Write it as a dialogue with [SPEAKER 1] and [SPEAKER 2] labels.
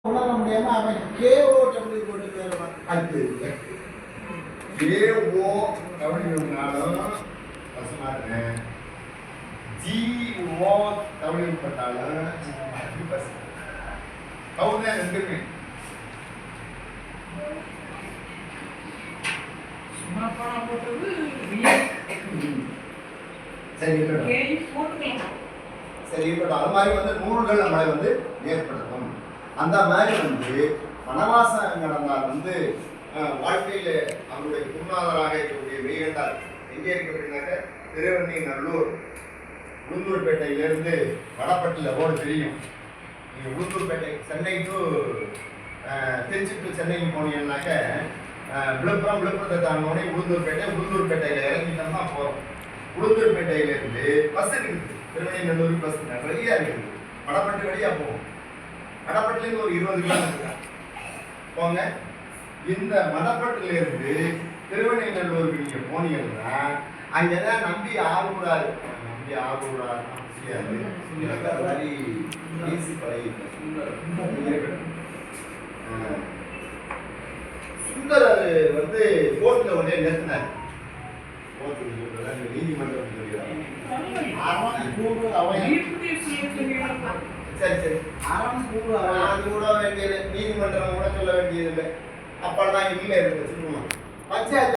[SPEAKER 1] உணர முடியாம அவன் KOW போட்டு அடுத்து
[SPEAKER 2] KOWனாலும் வசமா இருக்கேன், GOW போட்டாலும் கவுன் தான் ரெண்டுமே. சரி இருக்கட்டும். சரி இருக்கட்டும். அது மாதிரி வந்து நூல்கள் நம்மளை வந்து ஏற்படுத்தும். அந்த மாதிரி வந்து வனவாசம் நடந்தால் வந்து வாழ்க்கையில் அவருடைய குருநாதராக இருக்கக்கூடிய மெய்கண்டார் எங்கே இருக்கு அப்படின்னாக்க திருவெண்ணநல்லூர் உளுந்தூர்பேட்டையிலேருந்து வடப்பட்டில் ரோடு தெரியும். நீங்கள் உளுந்தூர்பேட்டை சென்னை டு திருச்சி டு சென்னைக்கு போனீங்கன்னாக்க விழுப்புரத்தை தாண்டினோடனே உளுந்தூர்பேட்டையில் இறங்கிட்டோம்னா போகிறோம். உளுந்தூர்பேட்டையிலேருந்து பஸ் இருக்குது, திருவெண்ணநல்லூருக்கு பஸ் நிறையா இருக்குது. வடப்பட்டு வழியாக போவோம். மணப்பட்டிலேருந்து ஒரு 20 கிலோமீட்டர் போங்க. இந்த மணப்பட்டிலேருந்து திருவெண்ணநல்லூருக்கு நீங்கள் போனீங்கன்னா அங்கே தான் நம்பி ஆரூரார் மாதிரி ஈஸி பழகி சுந்தர் அது வந்து கோர்ட்டில் உடனே நிறுத்தினார். நீதிமன்றம் சரி சரி அது கூட வேண்டியது, நீதிமன்றம் கூட சொல்ல வேண்டியது இல்லை. அப்பெல்லாம் இல்லை இருந்துச்சு. பஞ்சாயத்து